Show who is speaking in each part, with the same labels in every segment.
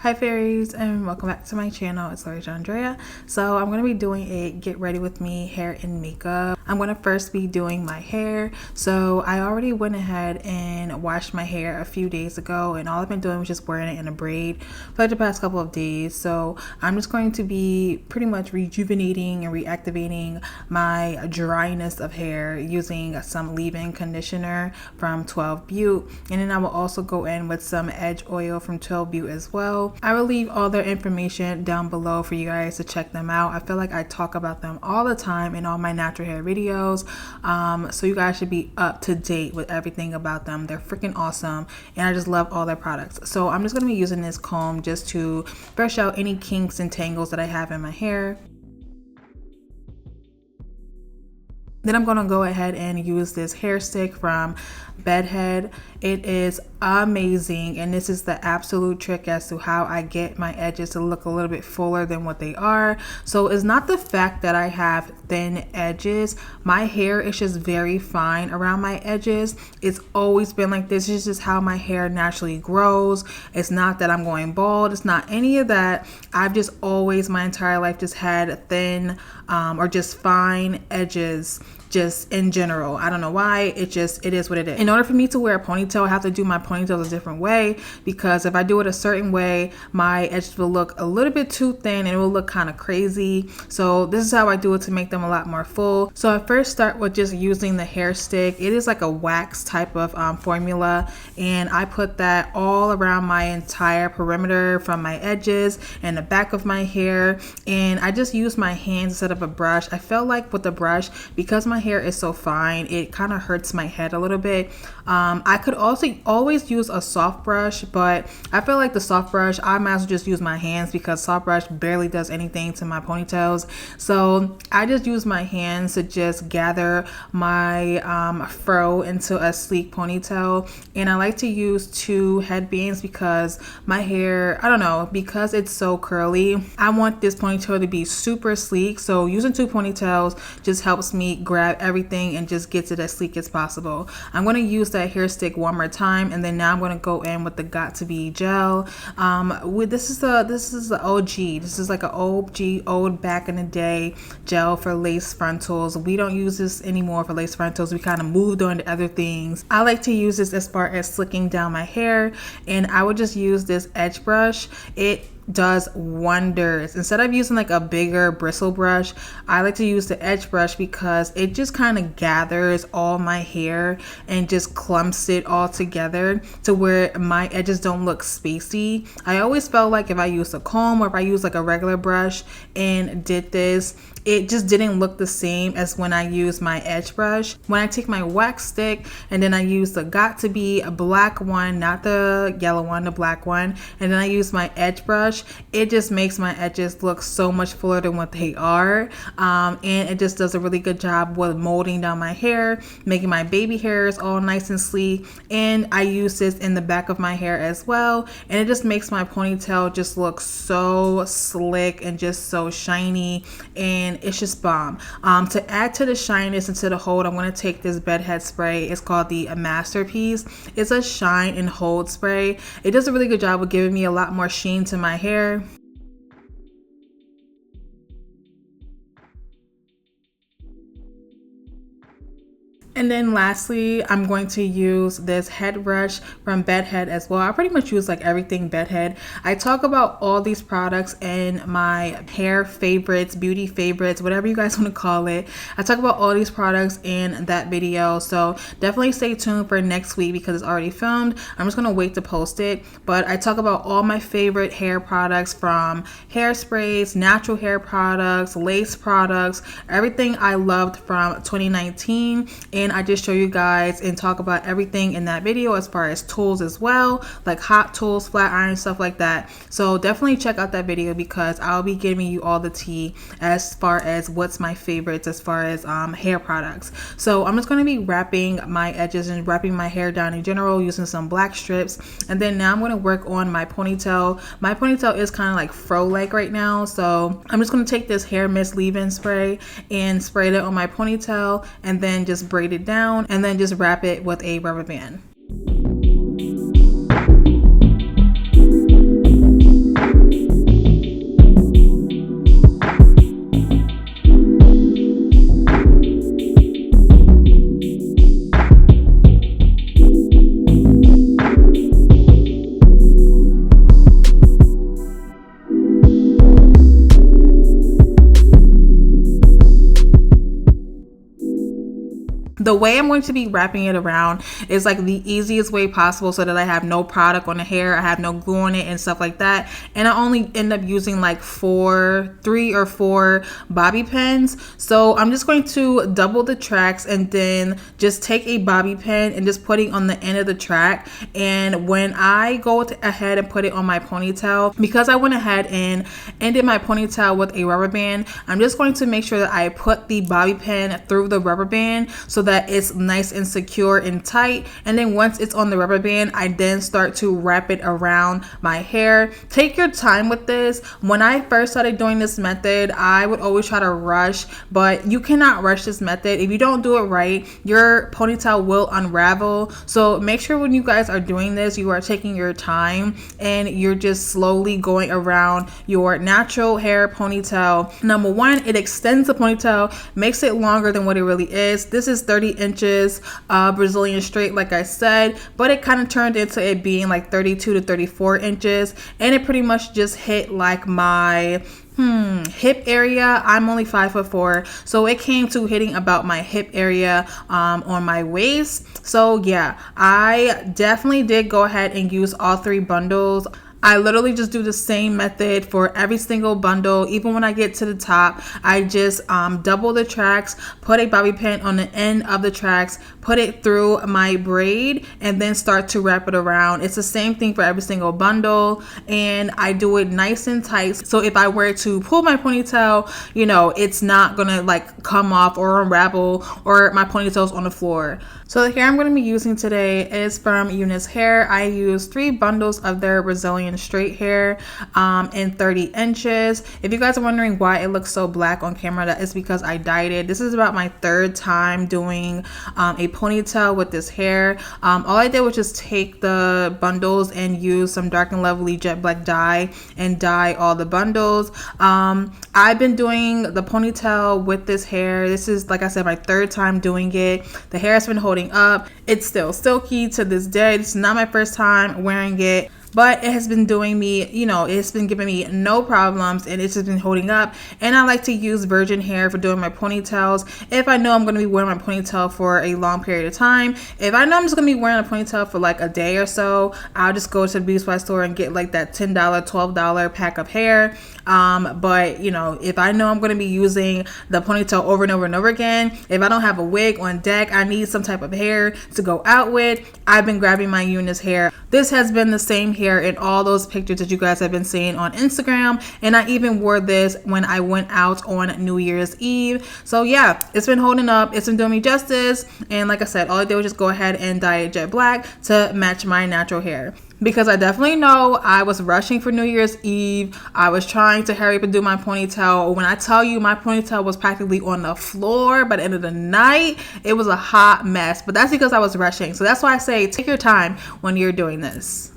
Speaker 1: Hi fairies, and welcome back to my channel. It's Laurasia Andrea. So I'm going to be doing a get ready with me hair and makeup. I'm going to first be doing my hair. So I already went ahead and washed my hair a few days ago, and all I've been doing was just wearing it in a braid for like the past couple of days. So I'm just going to be pretty much rejuvenating and reactivating my dryness of hair using some leave-in conditioner from 12 Butte, and then I will also go in with some edge oil from 12 Butte as well. I will leave all their information down below for you guys to check them out. I feel like I talk about them all the time in all my natural hair videos, so you guys should be up to date with everything about them. They're freaking awesome, and I just love all their products. So I'm just going to be using this comb just to brush out any kinks and tangles that I have in my hair. Then I'm going to go ahead and use this hair stick from Bedhead. It is amazing, and this is the absolute trick as to how I get my edges to look a little bit fuller than what they are. So it's not the fact that I have thin edges. My hair is just very fine around my edges. It's always been like this. It's just how my hair naturally grows. It's not that I'm going bald. It's not any of that. I've just always my entire life just had thin or just fine edges. Just in general, I don't know why, it is what it is. In order for me to wear a ponytail, I have to do my ponytails a different way, because if I do it a certain way, my edges will look a little bit too thin and it will look kind of crazy. So this is how I do it to make them a lot more full. So I first start with just using the hair stick. It is like a wax type of formula, and I put that all around my entire perimeter from my edges and the back of my hair, and I just use my hands instead of a brush. I felt like with the brush, because my hair is so fine, it kind of hurts my head a little bit. I could also always use a soft brush, but I feel like the soft brush, I might as well just use my hands, because soft brush barely does anything to my ponytails. So I just use my hands to just gather my fro into a sleek ponytail. And I like to use 2 headbands because my hair, I don't know, because it's so curly, I want this ponytail to be super sleek. So using 2 ponytails just helps me grab everything and just gets it as sleek as possible. I'm going to use that hair stick one more time, and then now I'm going to go in with the Got to Be gel. This is the OG. This is like an old back in the day gel for lace frontals. We don't use this anymore for lace frontals. We kind of moved on to other things. I like to use this as far as slicking down my hair, and I would just use this edge brush. It does wonders. Instead of using like a bigger bristle brush, I like to use the edge brush because it just kind of gathers all my hair and just clumps it all together to where my edges don't look spacey. I always felt like if I used a comb or if I used like a regular brush and did this, it just didn't look the same as when I use my edge brush. When I take my wax stick and then I use the Got to Be a black one, not the yellow one, the black one, and then I use my edge brush, it just makes my edges look so much fuller than what they are. And it just does a really good job with molding down my hair, making my baby hairs all nice and sleek. And I use this in the back of my hair as well, and it just makes my ponytail just look so slick and just so shiny, and it's just bomb. To add to the shyness and to the hold, I'm going to take this Bedhead spray. It's called the Masterpiece. It's a shine and hold spray. It does a really good job of giving me a lot more sheen to my hair. And then lastly, I'm going to use this head brush from Bedhead as well. I pretty much use like everything Bedhead. I talk about all these products in my hair favorites, beauty favorites, whatever you guys want to call it. I talk about all these products in that video. So definitely stay tuned for next week because it's already filmed. I'm just going to wait to post it. But I talk about all my favorite hair products, from hairsprays, natural hair products, lace products, everything I loved from 2019. And I just show you guys and talk about everything in that video as far as tools as well, like hot tools, flat iron, stuff like that. So definitely check out that video because I'll be giving you all the tea as far as what's my favorites as far as hair products. So I'm just going to be wrapping my edges and wrapping my hair down in general using some black strips, and then now I'm going to work on my ponytail. My ponytail is kind of like fro-like right now, so I'm just going to take this hair mist leave-in spray and spray it on my ponytail, and then just braid it down, and then just wrap it with a rubber band. The way I'm going to be wrapping it around is like the easiest way possible so that I have no product on the hair, I have no glue on it and stuff like that. And I only end up using like 3 or 4 bobby pins. So I'm just going to double the tracks and then just take a bobby pin and just putting on the end of the track. And when I go ahead and put it on my ponytail, because I went ahead and ended my ponytail with a rubber band, I'm just going to make sure that I put the bobby pin through the rubber band so that it's nice and secure and tight. And then once it's on the rubber band, I then start to wrap it around my hair. Take your time with this. When I first started doing this method, I would always try to rush, but you cannot rush this method. If you don't do it right, your ponytail will unravel. So make sure when you guys are doing this, you are taking your time and you're just slowly going around your natural hair ponytail. Number one, it extends the ponytail, makes it longer than what it really is. This is 30 inches Brazilian straight, like I said, but it kind of turned into it being like 32 to 34 inches, and it pretty much just hit like my hip area. I'm only 5'4", so it came to hitting about my hip area on my waist. So yeah, I definitely did go ahead and use all 3 bundles. I literally just do the same method for every single bundle. Even when I get to the top, I just double the tracks, put a bobby pin on the end of the tracks, put it through my braid, and then start to wrap it around. It's the same thing for every single bundle, and I do it nice and tight. So if I were to pull my ponytail, you know, it's not gonna like come off or unravel or my ponytail's on the floor. So the hair I'm going to be using today is from UNICE Hair. I used 3 bundles of their Brazilian straight hair in 30 inches. If you guys are wondering why it looks so black on camera, that is because I dyed it. This is about my 3rd time doing a ponytail with this hair. All I did was just take the bundles and use some Dark and Lovely jet black dye and dye all the bundles. I've been doing the ponytail with this hair. This is, like I said, my 3rd time doing it. The hair has been holding up. It's still silky to this day. This is not my first time wearing it, but it has been doing me, you know, it's been giving me no problems, and it's just been holding up. And I like to use virgin hair for doing my ponytails. If I know I'm going to be wearing my ponytail for a long period of time, if I know I'm just going to be wearing a ponytail for like a day or so, I'll just go to the beauty supply store and get like that $10, $12 pack of hair. But you know, if I know I'm going to be using the ponytail over and over and over again, if I don't have a wig on deck, I need some type of hair to go out with, I've been grabbing my UNICE hair. This has been the same hair in all those pictures that you guys have been seeing on Instagram, and I even wore this when I went out on New Year's Eve. So yeah, it's been holding up, it's been doing me justice, and like I said, all I did was just go ahead and dye it jet black to match my natural hair. Because I definitely know I was rushing for New Year's Eve. I was trying to hurry up and do my ponytail. When I tell you my ponytail was practically on the floor by the end of the night, it was a hot mess. But that's because I was rushing. So that's why I say take your time when you're doing this.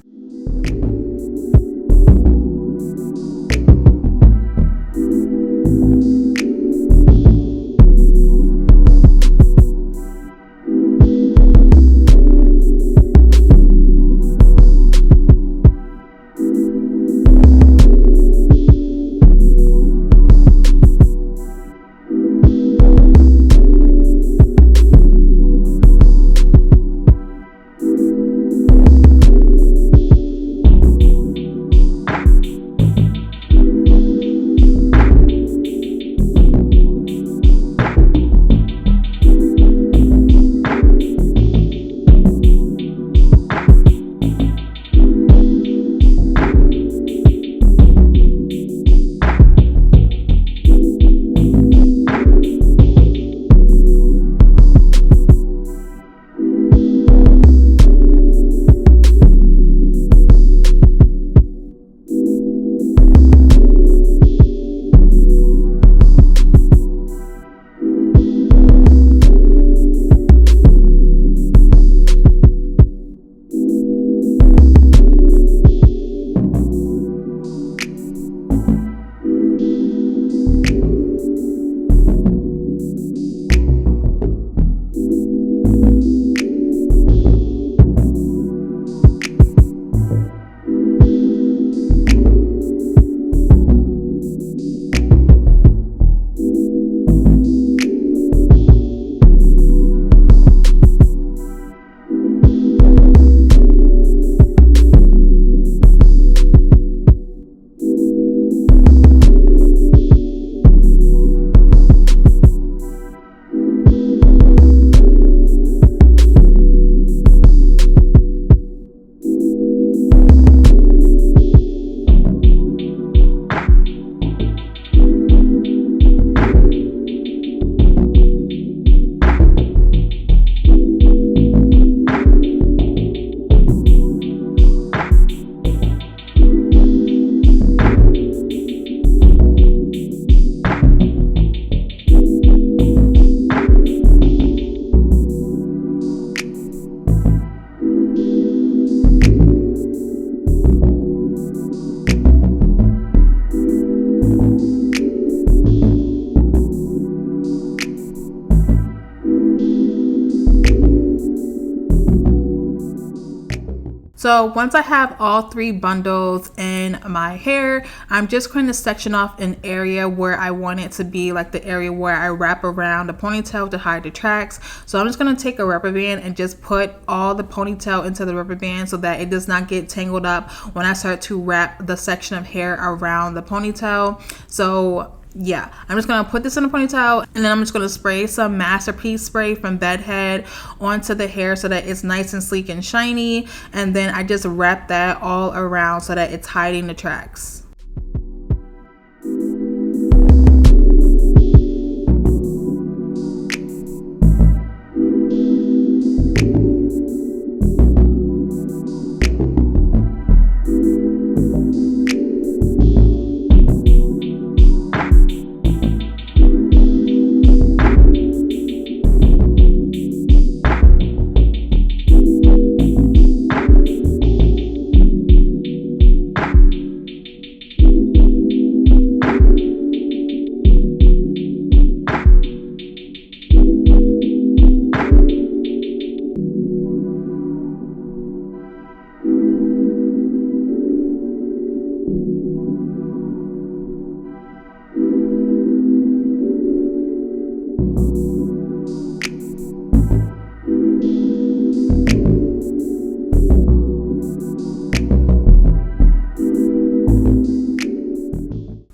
Speaker 1: So once I have all 3 bundles in my hair, I'm just going to section off an area where I want it to be like the area where I wrap around the ponytail to hide the tracks. So I'm just going to take a rubber band and just put all the ponytail into the rubber band so that it does not get tangled up when I start to wrap the section of hair around the ponytail. So yeah, I'm just gonna put this in a ponytail, and then I'm just gonna spray some masterpiece spray from Bedhead onto the hair so that it's nice and sleek and shiny, and then I just wrap that all around so that it's hiding the tracks.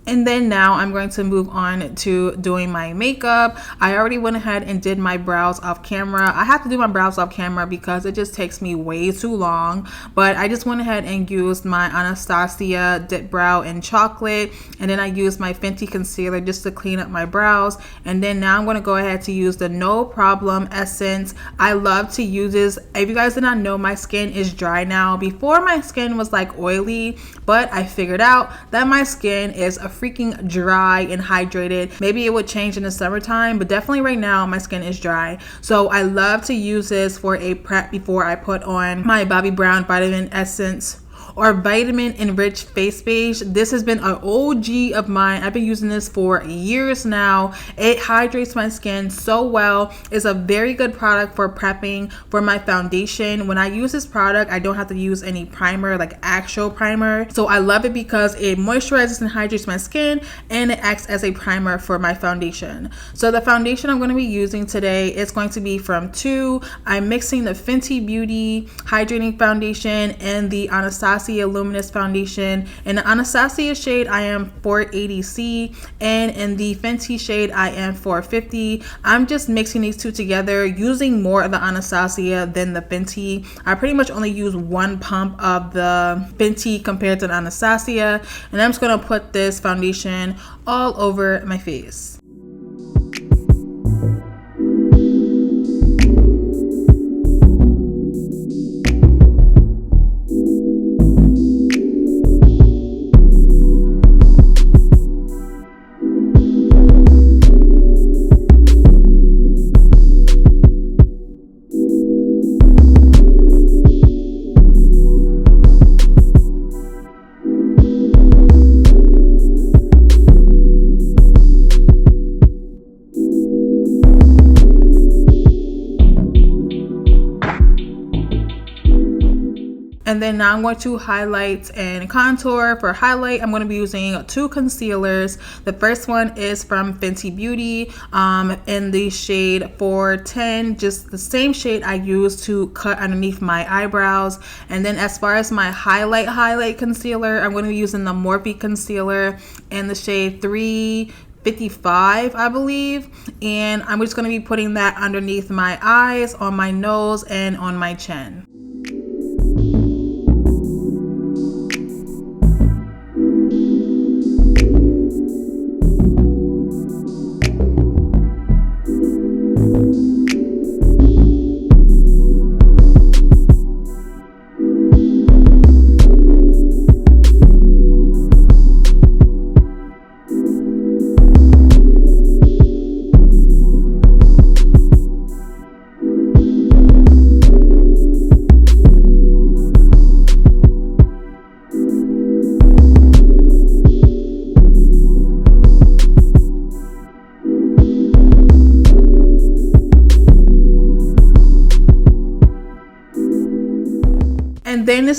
Speaker 1: And then now I'm going to move on to doing my makeup. I already went ahead and did my brows off camera. I have to do my brows off camera because it just takes me way too long. But I just went ahead and used my Anastasia Dip Brow in Chocolate. And then I used my Fenty concealer just to clean up my brows. And then now I'm going to go ahead to use the No Problem Essence. I love to use this. If you guys did not know, my skin is dry now. Before, my skin was like oily, but I figured out that my skin is a freaking dry and hydrated. Maybe it would change in the summertime, but definitely right now my skin is dry. So I love to use this for a prep before I put on my Bobbi Brown Vitamin Essence or Vitamin Enriched Face Beige. This has been an OG of mine. I've been using this for years now. It hydrates my skin so well. It's a very good product for prepping for my foundation. When I use this product, I don't have to use any primer, like actual primer. So I love it because it moisturizes and hydrates my skin, and it acts as a primer for my foundation. So the foundation I'm going to be using today is going to be from two. I'm mixing the Fenty Beauty Hydrating Foundation and the Anastasia Luminous Foundation. In the Anastasia shade, I am 480C, and in the Fenty shade, I am 450. I'm just mixing these two together, using more of the Anastasia than the Fenty. I pretty much only use one pump of the Fenty compared to the Anastasia, and I'm just going to put this foundation all over my face. And then now I'm going to highlight and contour. For highlight, I'm going to be using two concealers. The first one is from Fenty Beauty in the shade 410, just the same shade I use to cut underneath my eyebrows. And then as far as my highlight concealer, I'm going to be using the Morphe concealer in the shade 355, I believe, and I'm just going to be putting that underneath my eyes, on my nose, and on my chin.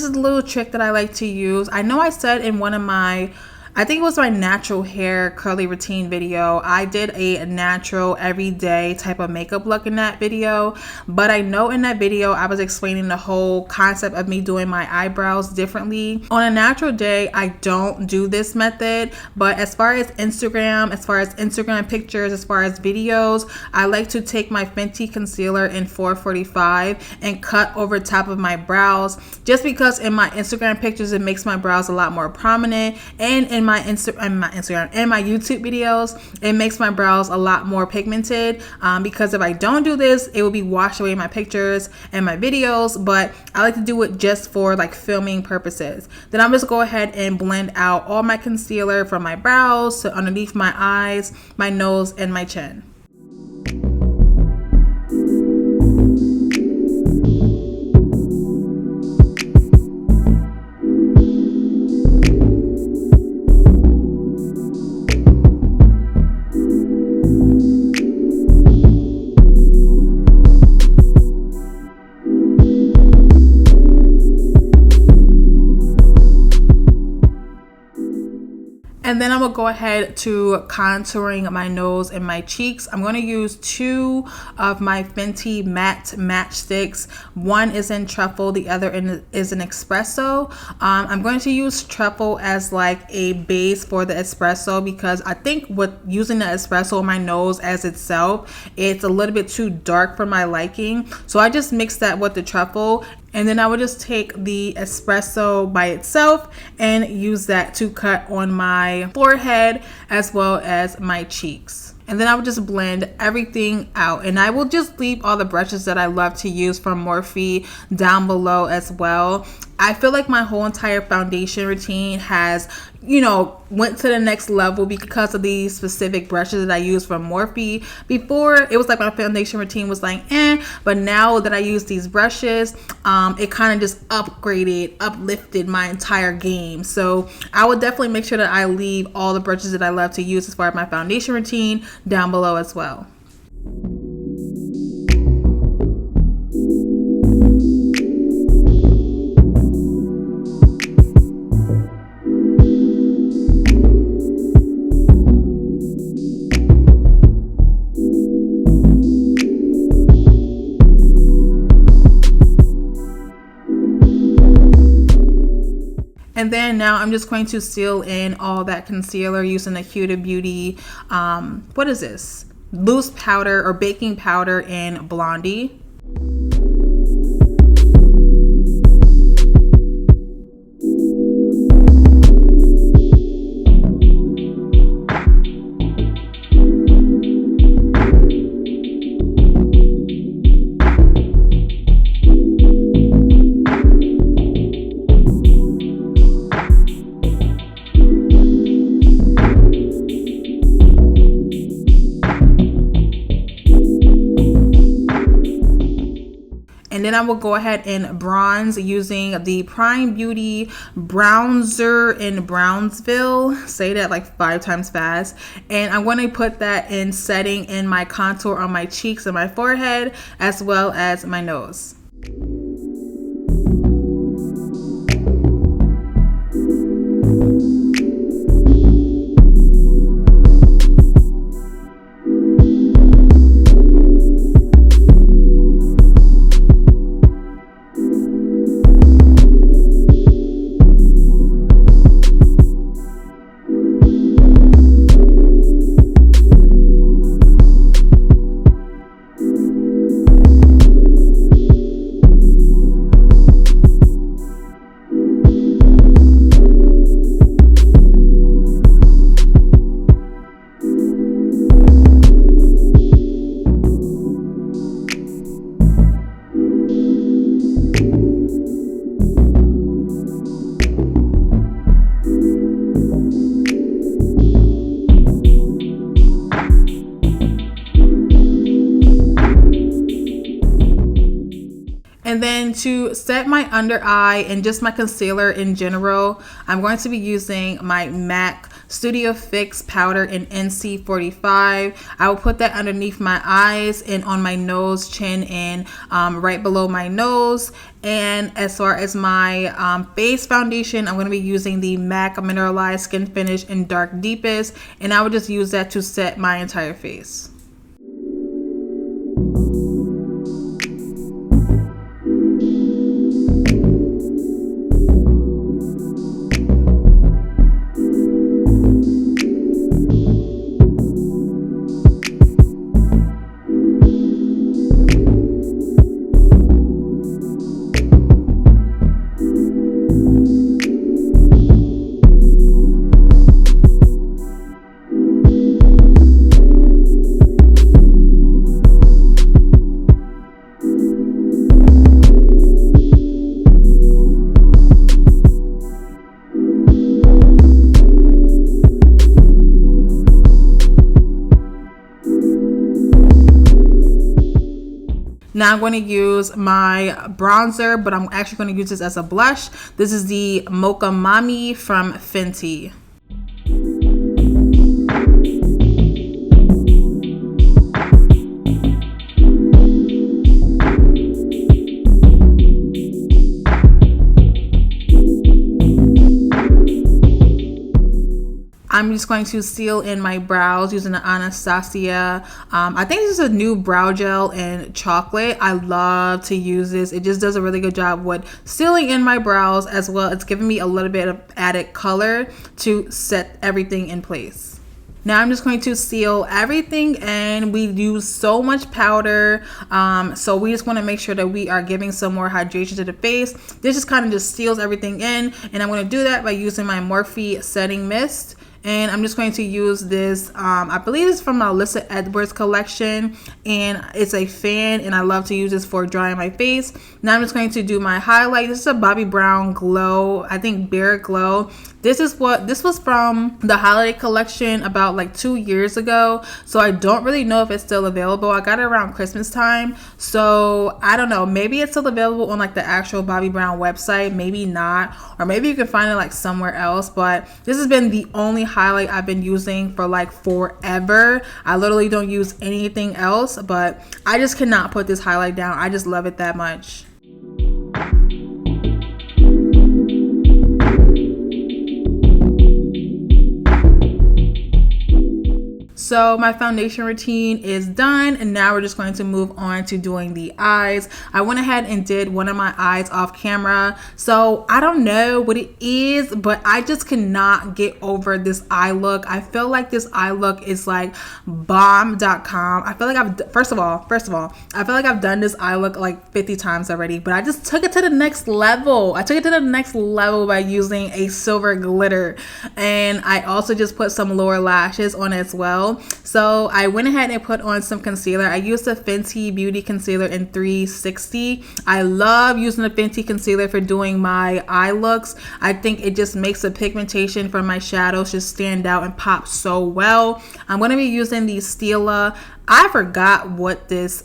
Speaker 1: is a little trick that I like to use. I know I said in one of my, I think it was my natural hair curly routine video, I did a natural everyday type of makeup look in that video, but I know in that video I was explaining the whole concept of me doing my eyebrows differently. On a natural day, I don't do this method, but as far as Instagram pictures, as far as videos, I like to take my Fenty concealer in 445 and cut over top of my brows, just because in my Instagram pictures it makes my brows a lot more prominent, and in my Instagram and my YouTube videos it makes my brows a lot more pigmented, because if I don't do this, it will be washed away in my pictures and my videos. But I like to do it just for like filming purposes. Then I'm just go ahead and blend out all my concealer from my brows to underneath my eyes, my nose, and my chin. And then I'm gonna go ahead to contouring my nose and my cheeks. I'm gonna use 2 of my Fenty matte matchsticks. One is in truffle, the other is an espresso. I'm going to use truffle as like a base for the espresso, because I think with using the espresso on my nose as itself, it's a little bit too dark for my liking. So I just mix that with the truffle. And then I would just take the espresso by itself and use that to cut on my forehead as well as my cheeks. And then I would just blend everything out. And I will just leave all the brushes that I love to use from Morphe down below as well. I feel like my whole entire foundation routine has, went to the next level because of these specific brushes that I use from Morphe. Before, it was like my foundation routine was like, but now that I use these brushes, it kind of just uplifted my entire game. So I would definitely make sure that I leave all the brushes that I love to use as far as my foundation routine down below as well. And then now I'm just going to seal in all that concealer using the Huda Beauty, what is this? Loose powder or baking powder in Blondie. And then I will go ahead and bronze using the Prime Beauty Bronzer in Brownsville. Say that like 5 times fast. And I'm going to put that in setting in my contour on my cheeks and my forehead, as well as my nose. And then to set my under eye and just my concealer in general, I'm going to be using my MAC Studio Fix powder in NC45. I will put that underneath my eyes and on my nose, chin, and right below my nose. And as far as my face foundation, I'm going to be using the MAC Mineralized Skin Finish in Dark Deepest, and I would just use that to set my entire face. Now I'm going to use my bronzer, but I'm actually going to use this as a blush. This is the Mocha Mami from Fenty. I'm just going to seal in my brows using the Anastasia. I think this is a new brow gel in chocolate. I love to use this. It just does a really good job with sealing in my brows as well. It's giving me a little bit of added color to set everything in place. Now I'm just going to seal everything, and we use so much powder, so we just want to make sure that we are giving some more hydration to the face. This just kind of just seals everything in, and I'm going to do that by using my Morphe Setting Mist. And I'm just going to use this, I believe it's from my Alyssa Edwards collection, and it's a fan, and I love to use this for drying my face. Now I'm just going to do my highlight. This is a Bobbi Brown Glow, I think Bare Glow. This was from the holiday collection about like 2 years ago, so I don't really know if it's still available. I got it around Christmas time, so I don't know, maybe it's still available on like the actual Bobbi Brown website, maybe not, or maybe you can find it like somewhere else. But this has been the only highlight I've been using for like forever. I literally don't use anything else, but I just cannot put this highlight down. I just love it that much. So my foundation routine is done, and now we're just going to move on to doing the eyes. I went ahead and did one of my eyes off camera, so I don't know what it is, but I just cannot get over this eye look. I feel like this eye look is like bomb.com. I feel like first of all, I feel like I've done this eye look like 50 times already, but I just took it to the next level. I took it to the next level by using a silver glitter, and I also just put some lower lashes on as well. So I went ahead and put on some concealer. I used the Fenty Beauty Concealer in 360. I love using the Fenty concealer for doing my eye looks. I think it just makes the pigmentation from my shadows just stand out and pop so well. I'm going to be using the Stila. I forgot what this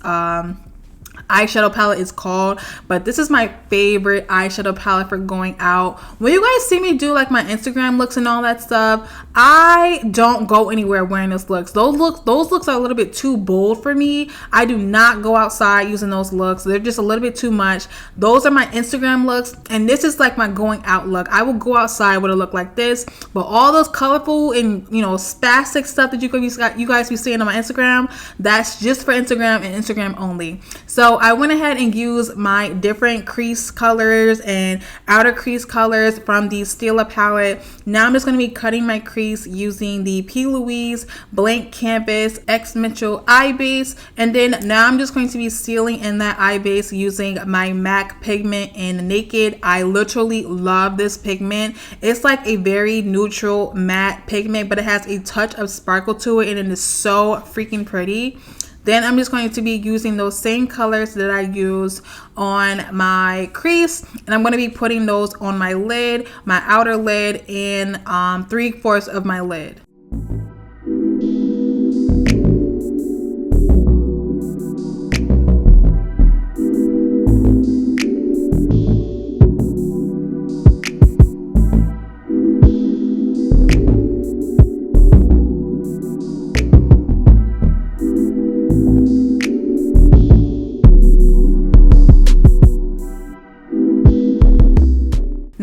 Speaker 1: eyeshadow palette is called, but this is my favorite eyeshadow palette for going out. When you guys see me do like my Instagram looks and all that stuff, I don't go anywhere wearing those looks. Those looks are a little bit too bold for me. I do not go outside using those looks. They're just a little bit too much. Those are my Instagram looks, and this is like my going out look. I will go outside with a look like this, but all those colorful and spastic stuff that you guys be seeing on my Instagram, that's just for Instagram and Instagram only. So I went ahead and used my different crease colors and outer crease colors from the Stila palette. Now I'm just going to be cutting my crease using the P. Louise Blank Canvas X Mitchell eye base, and then now I'm just going to be sealing in that eye base using my MAC pigment in Naked. I literally love this pigment. It's like a very neutral matte pigment, but it has a touch of sparkle to it, and it is so freaking pretty. Then I'm just going to be using those same colors that I used on my crease, and I'm going to be putting those on my lid, my outer lid, and 3/4 of my lid.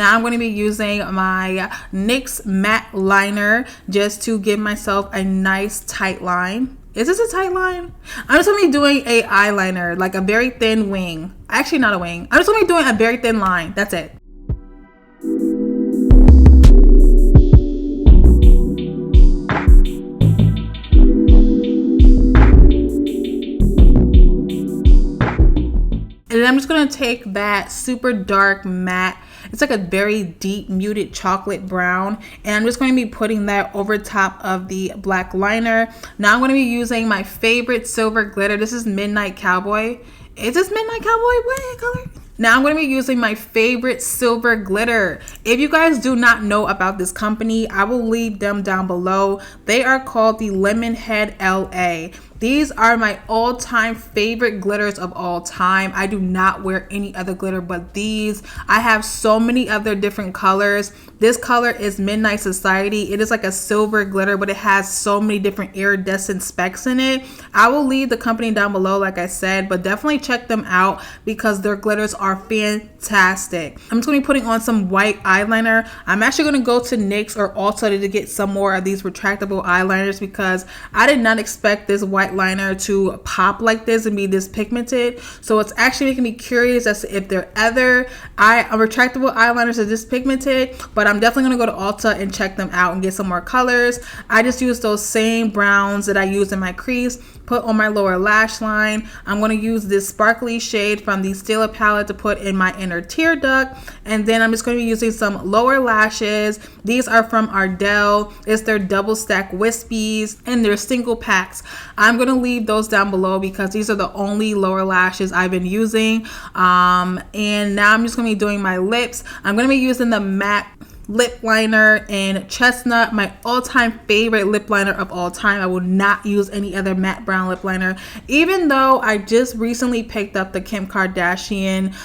Speaker 1: Now I'm going to be using my NYX matte liner just to give myself a nice tight line. Is this a tight line? I'm just going to be doing a eyeliner, like a very thin wing. Actually, not a wing. I'm just going to be doing a very thin line. That's it. And then I'm just going to take that super dark matte, it's like a very deep muted chocolate brown, and I'm just going to be putting that over top of the black liner. Now I'm going to be using my favorite silver glitter. This is Midnight Cowboy. Is this Midnight Cowboy? What color? Now I'm going to be using my favorite silver glitter. If you guys do not know about this company, I will leave them down below. They are called the Lemonhead L.A. These are my all-time favorite glitters of all time. I do not wear any other glitter but these. I have so many other different colors. This color is Midnight Society. It is like a silver glitter, but it has so many different iridescent specks in it. I will leave the company down below, like I said, but definitely check them out because their glitters are fantastic. I'm just going to be putting on some white eyeliner. I'm actually going to go to NYX or Ulta to get some more of these retractable eyeliners because I did not expect this white liner to pop like this and be this pigmented. So it's actually making me curious as to if there are other retractable eyeliners that are this pigmented, but I'm definitely going to go to Ulta and check them out and get some more colors. I just used those same browns that I used in my crease, put on my lower lash line. I'm going to use this sparkly shade from the Stila palette to put in my inner tear duct, and then I'm just going to be using some lower lashes. These are from Ardell. It's their double stack wispies and their single packs. I'm going to leave those down below because these are the only lower lashes I've been using. And now I'm just going to be doing my lips. I'm going to be using the matte lip liner in Chestnut, my all-time favorite lip liner of all time. I will not use any other matte brown lip liner, even though I just recently picked up the Kim Kardashian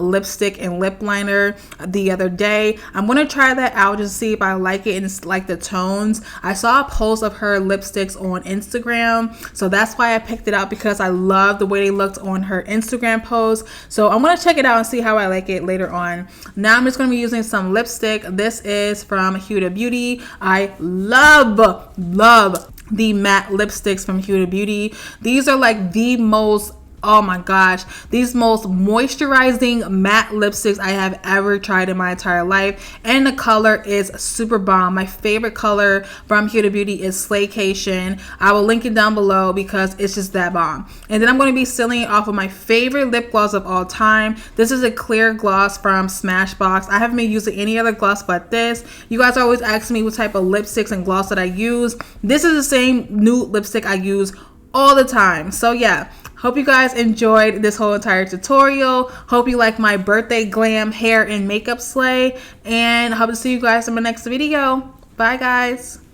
Speaker 1: lipstick and lip liner the other day. I'm going to try that out just to see if I like it and like the tones. I saw a post of her lipsticks on Instagram, so that's why I picked it out, because I love the way they looked on her Instagram post. So I'm going to check it out and see how I like it later on. Now I'm just going to be using some lipstick. This is from Huda Beauty. I love the matte lipsticks from Huda Beauty. These are like the most, oh my gosh, these most moisturizing matte lipsticks I have ever tried in my entire life, and the color is super bomb. My favorite color from Huda Beauty is Slaycation. I will link it down below because it's just that bomb. And then I'm going to be sealing it off with my favorite lip gloss of all time. This is a clear gloss from Smashbox. I haven't been using any other gloss but this. You guys are always asking me what type of lipsticks and gloss that I use. This is the same nude lipstick I use all the time. So yeah, hope you guys enjoyed this whole entire tutorial. Hope you like my birthday glam hair and makeup slay, and hope to see you guys in my next video. Bye guys.